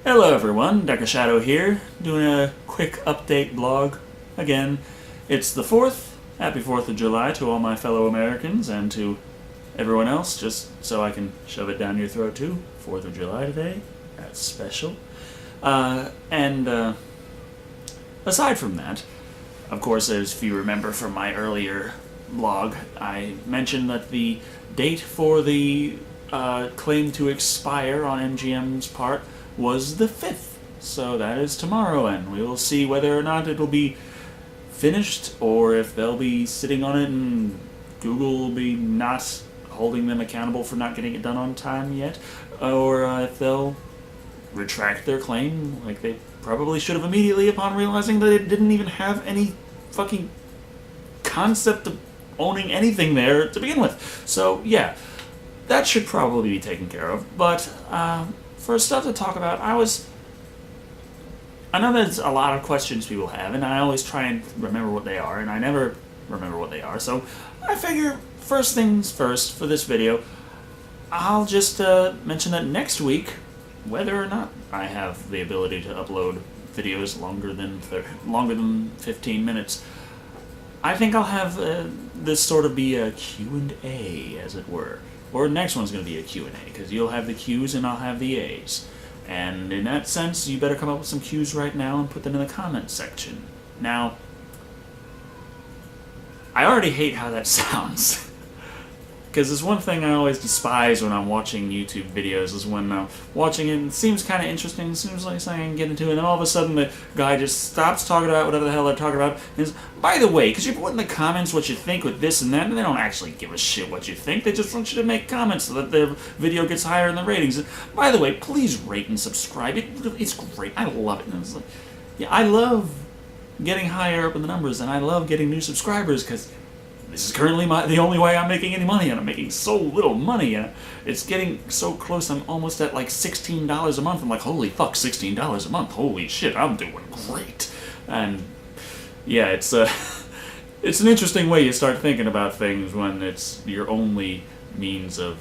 Hello everyone, Dr. Shado here, doing a quick update blog. Again, it's the 4th. Happy 4th of July to all my fellow Americans and to everyone else, just so I can shove it down your throat too. 4th of July today, that's special. Aside from that, of course, as if you remember from my earlier blog, I mentioned that the date for the claim to expire on MGM's part was the 5th. So that is tomorrow, and we will see whether or not it'll be finished or if they'll be sitting on it and Google will be not holding them accountable for not getting it done on time yet, or if they'll retract their claim like they probably should have immediately upon realizing that it didn't even have any fucking concept of owning anything there to begin with. So yeah, that should probably be taken care of. But for stuff to talk about, I know there's a lot of questions people have, and I always try and remember what they are, and I never remember what they are. So I figure, first things first, for this video, I'll just mention that next week, whether or not I have the ability to upload videos longer than 15 minutes, I think I'll have this sort of be a Q&A, as it were. Or the next one's going to be a Q&A, because you'll have the Q's and I'll have the A's. And in that sense, you better come up with some Q's right now and put them in the comments section. Now, I already hate how that sounds. Because there's one thing I always despise when I'm watching YouTube videos is when I'm watching it and it seems kind of interesting, it seems like something I can get into, and then all of a sudden the guy just stops talking about whatever the hell they're talking about and is, by the way, because you put in the comments what you think with this and that, and they don't actually give a shit what you think, they just want you to make comments so that their video gets higher in the ratings. And by the way, please rate and subscribe, it's great, I love it. And it's like, yeah, I love getting higher up in the numbers, and I love getting new subscribers, because this is currently the only way I'm making any money, and I'm making so little money, and it's getting so close. I'm almost at like $16 a month. I'm like, holy fuck, $16 a month. Holy shit, I'm doing great. And yeah, it's it's an interesting way you start thinking about things when it's your only means of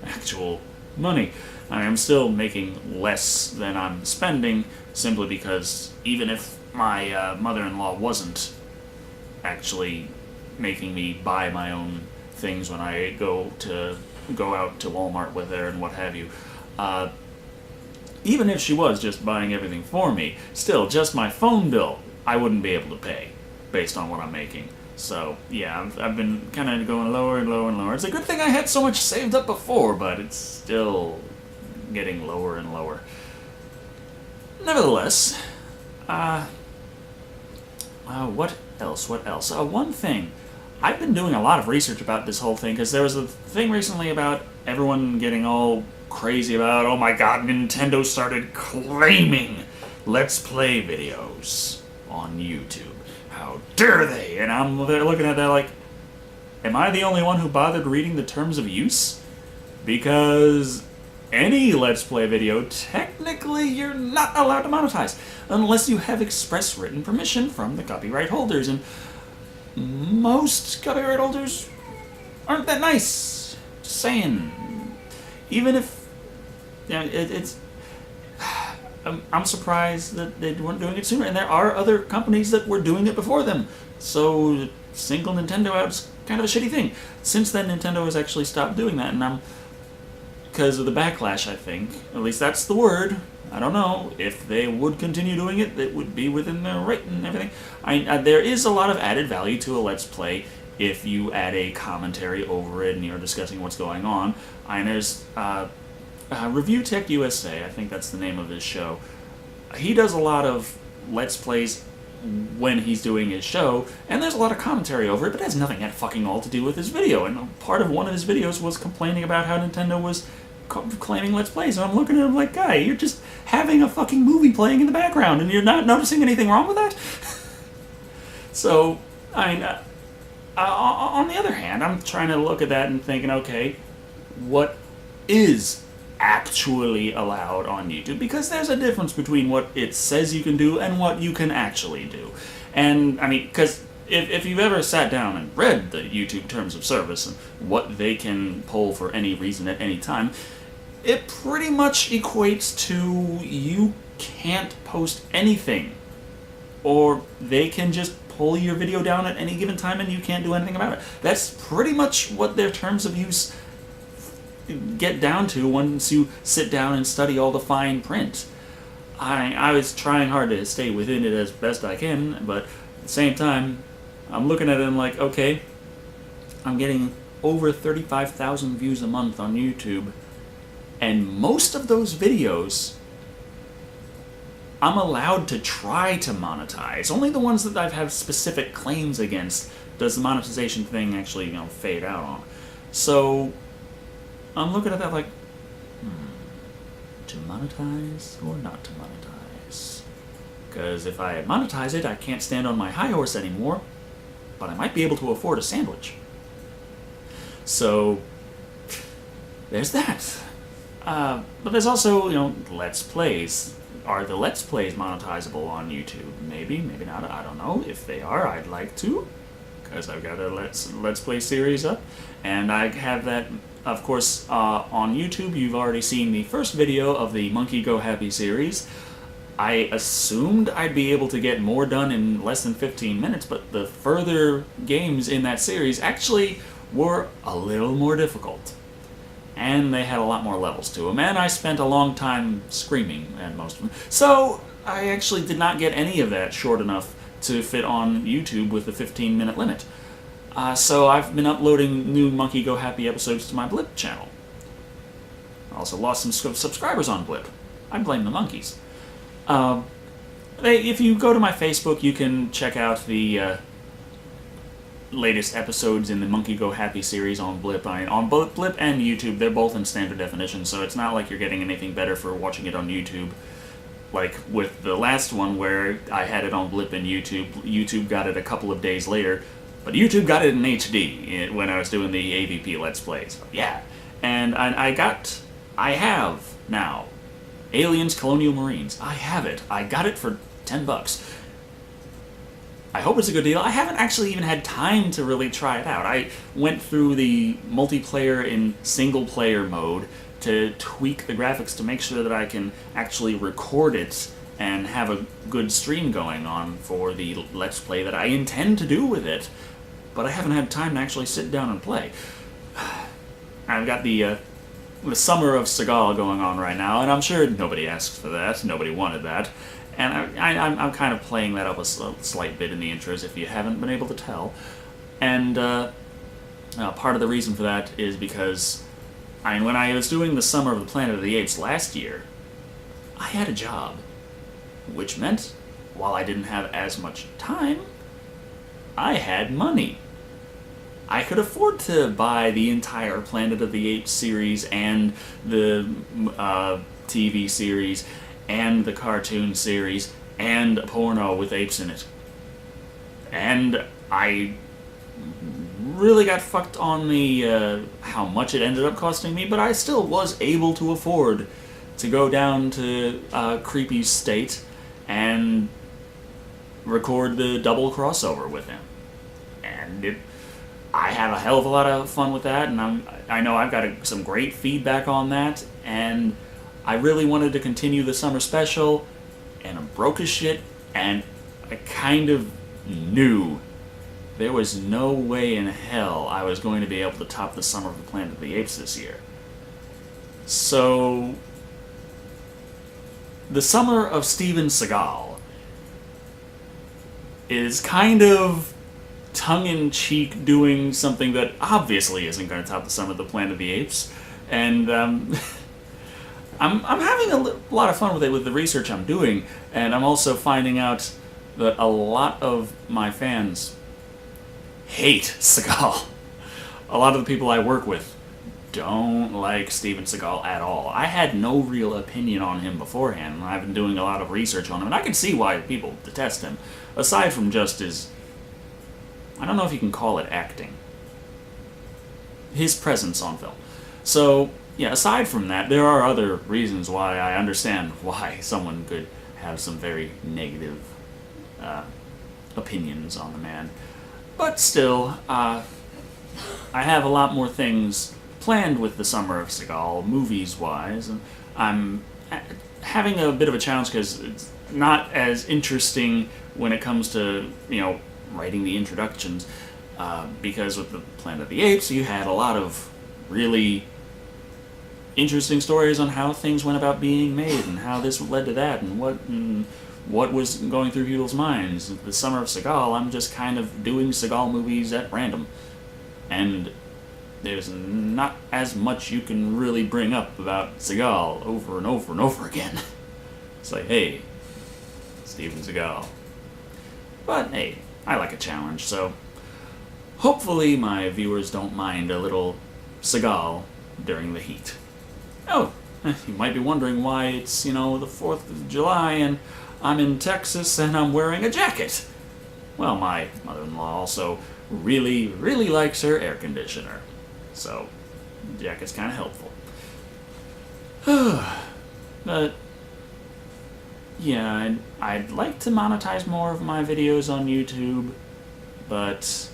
actual money. I am still making less than I'm spending, simply because even if my mother-in-law wasn't actually making me buy my own things when I go out to Walmart with her and what have you. Even if she was just buying everything for me, still, just my phone bill, I wouldn't be able to pay based on what I'm making. So, yeah, I've been kind of going lower and lower and lower. It's a good thing I had so much saved up before, but it's still getting lower and lower. Nevertheless, what else? One thing. I've been doing a lot of research about this whole thing, because there was a thing recently about everyone getting all crazy about, oh my god, Nintendo started claiming Let's Play videos on YouTube. How dare they? And I'm there looking at that like, am I the only one who bothered reading the terms of use? Because any Let's Play video, technically you're not allowed to monetize, unless you have express written permission from the copyright holders, and most copyright holders aren't that nice. Just saying. Even if, you know, it's... I'm surprised that they weren't doing it sooner, and there are other companies that were doing it before them. So, single Nintendo out is kind of a shitty thing. Since then, Nintendo has actually stopped doing that, and because of the backlash, I think. At least that's the word. I don't know. If they would continue doing it, it would be within their right and everything. There is a lot of added value to a Let's Play if you add a commentary over it and you're discussing what's going on. And there's Review Tech USA, I think that's the name of his show. He does a lot of Let's Plays when he's doing his show, and there's a lot of commentary over it, but it has nothing at fucking all to do with his video. And part of one of his videos was complaining about how Nintendo was claiming Let's Plays, and I'm looking at him like, guy, you're just having a fucking movie playing in the background, and you're not noticing anything wrong with that? So, I mean, on the other hand, I'm trying to look at that and thinking, okay, what is actually allowed on YouTube? Because there's a difference between what it says you can do and what you can actually do. And, I mean, because if you've ever sat down and read the YouTube Terms of Service and what they can pull for any reason at any time, it pretty much equates to you can't post anything. Or they can just pull your video down at any given time and you can't do anything about it. That's pretty much what their terms of use get down to once you sit down and study all the fine print. I was trying hard to stay within it as best I can, but at the same time, I'm looking at it and like, okay, I'm getting over 35,000 views a month on YouTube, and most of those videos I'm allowed to try to monetize. Only the ones that I've had specific claims against does the monetization thing actually, fade out on. So I'm looking at that like, to monetize or not to monetize? Because if I monetize it, I can't stand on my high horse anymore, but I might be able to afford a sandwich. So there's that. But there's also, Let's Plays. Are the Let's Plays monetizable on YouTube? Maybe, maybe not. I don't know. If they are, I'd like to, because I've got a Let's Play series up, and I have that, of course, on YouTube. You've already seen the first video of the Monkey Go Happy series. I assumed I'd be able to get more done in less than 15 minutes, but the further games in that series actually were a little more difficult. And they had a lot more levels to them, and I spent a long time screaming at most of them. So I actually did not get any of that short enough to fit on YouTube with the 15-minute limit. So I've been uploading new Monkey Go Happy episodes to my Blip channel. I also lost some subscribers on Blip. I blame the monkeys. If you go to my Facebook, you can check out the latest episodes in the Monkey Go Happy series on Blip. On both Blip and YouTube, they're both in standard definition, so it's not like you're getting anything better for watching it on YouTube. Like with the last one where I had it on Blip and YouTube got it a couple of days later, but YouTube got it in HD when I was doing the AVP Let's Plays. Yeah. And I have now Aliens Colonial Marines. I have it. I got it for $10. I hope it's a good deal. I haven't actually even had time to really try it out. I went through the multiplayer in single-player mode to tweak the graphics to make sure that I can actually record it and have a good stream going on for the Let's Play that I intend to do with it, but I haven't had time to actually sit down and play. I've got the Summer of Seagal going on right now, and I'm sure nobody asked for that, nobody wanted that. And I'm kind of playing that up a slight bit in the intros if you haven't been able to tell. And part of the reason for that is because when I was doing the Summer of the Planet of the Apes last year, I had a job. Which meant, while I didn't have as much time, I had money. I could afford to buy the entire Planet of the Apes series and the TV series and the cartoon series, and a porno with apes in it. And I really got fucked on the how much it ended up costing me, but I still was able to afford to go down to Creepy's state and record the double crossover with him. And I had a hell of a lot of fun with that, and I know I've got some great feedback on that, and I really wanted to continue the summer special, and I'm broke as shit, and I kind of knew there was no way in hell I was going to be able to top the Summer of the Planet of the Apes this year. So, the Summer of Steven Seagal is kind of tongue-in-cheek doing something that obviously isn't going to top the Summer of the Planet of the Apes, and I'm having a lot of fun with it with the research I'm doing, and I'm also finding out that a lot of my fans hate Seagal. A lot of the people I work with don't like Steven Seagal at all. I had no real opinion on him beforehand, and I've been doing a lot of research on him, and I can see why people detest him, aside from just his, I don't know if you can call it acting, his presence on film. So, yeah, aside from that, there are other reasons why I understand why someone could have some very negative opinions on the man. But still, I have a lot more things planned with the summer of Seagal, movies-wise, and I'm having a bit of a challenge because it's not as interesting when it comes to, writing the introductions, because with the Planet of the Apes, you had a lot of really interesting stories on how things went about being made and how this led to that and what was going through people's minds. The summer of Seagal, I'm just kind of doing Seagal movies at random. And there's not as much you can really bring up about Seagal over and over and over again. It's like, hey, Steven Seagal. But hey, I like a challenge, so hopefully my viewers don't mind a little Seagal during the heat. Oh, you might be wondering why it's, the 4th of July and I'm in Texas and I'm wearing a jacket. Well, my mother-in-law also really, really likes her air conditioner. So, the jacket's kind of helpful. But, yeah, I'd like to monetize more of my videos on YouTube, but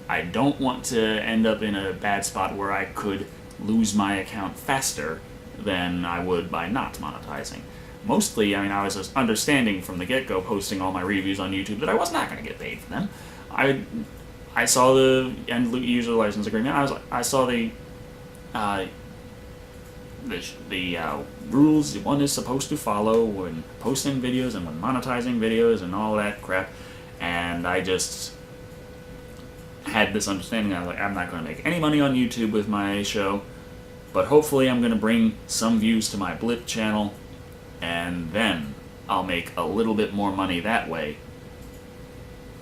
I don't want to end up in a bad spot where I could lose my account faster than I would by not monetizing. Mostly, I was just understanding from the get-go, posting all my reviews on YouTube, that I was not going to get paid for them. I saw the end user license agreement. I saw the rules one is supposed to follow when posting videos and when monetizing videos and all that crap, and I just had this understanding. I was like, I'm not going to make any money on YouTube with my show, but hopefully I'm going to bring some views to my Blip channel, and then I'll make a little bit more money that way.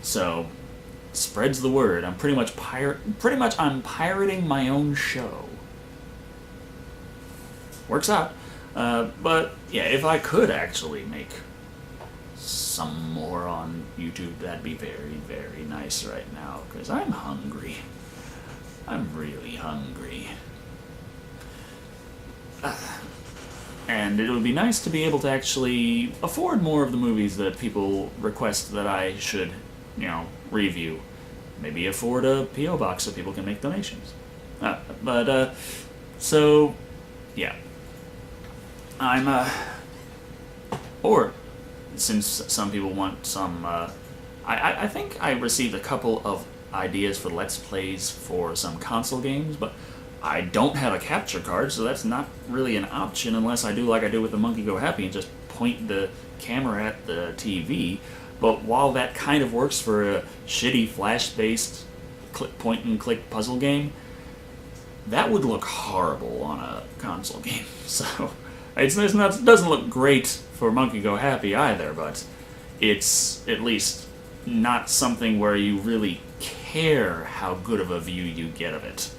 So, spreads the word. I'm pretty much I'm pirating my own show. Works out. But yeah, if I could actually make some more on YouTube, that'd be very, very nice right now, because I'm hungry. I'm really hungry. And it would be nice to be able to actually afford more of the movies that people request that I should, review. Maybe afford a P.O. box so people can make donations. So, yeah. Or, since some people want some, I think I received a couple of ideas for Let's Plays for some console games, but I don't have a capture card, so that's not really an option unless I do like I do with the Monkey Go Happy and just point the camera at the TV. But while that kind of works for a shitty flash-based point-and-click puzzle game, that would look horrible on a console game. So it doesn't look great for Monkey Go Happy either, but it's at least not something where you really care how good of a view you get of it.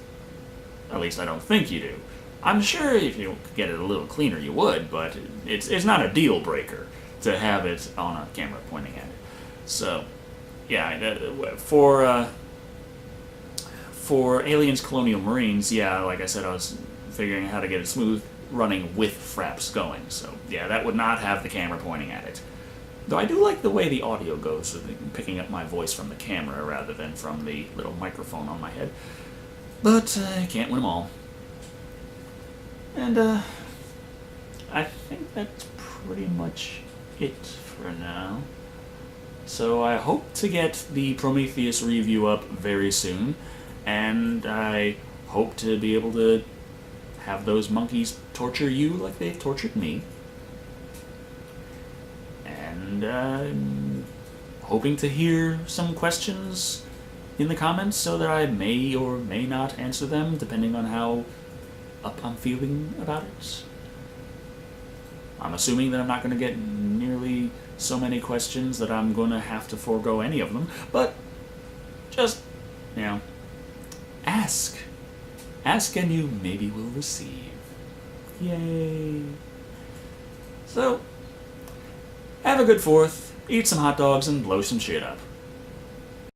At least I don't think you do. I'm sure if you could get it a little cleaner you would, but it's not a deal breaker to have it on a camera pointing at it. So, yeah, for Aliens Colonial Marines, yeah, like I said, I was figuring out how to get it smooth running with fraps going. So, yeah, that would not have the camera pointing at it. Though I do like the way the audio goes, so picking up my voice from the camera rather than from the little microphone on my head. But I can't win them all. And I think that's pretty much it for now. So I hope to get the Prometheus review up very soon, and I hope to be able to have those monkeys torture you like they've tortured me. And I'm hoping to hear some questions in the comments so that I may or may not answer them, depending on how up I'm feeling about it. I'm assuming that I'm not going to get nearly so many questions that I'm going to have to forego any of them, but just, ask. Ask and you maybe will receive. Yay. So, have a good 4th, eat some hot dogs, and blow some shit up.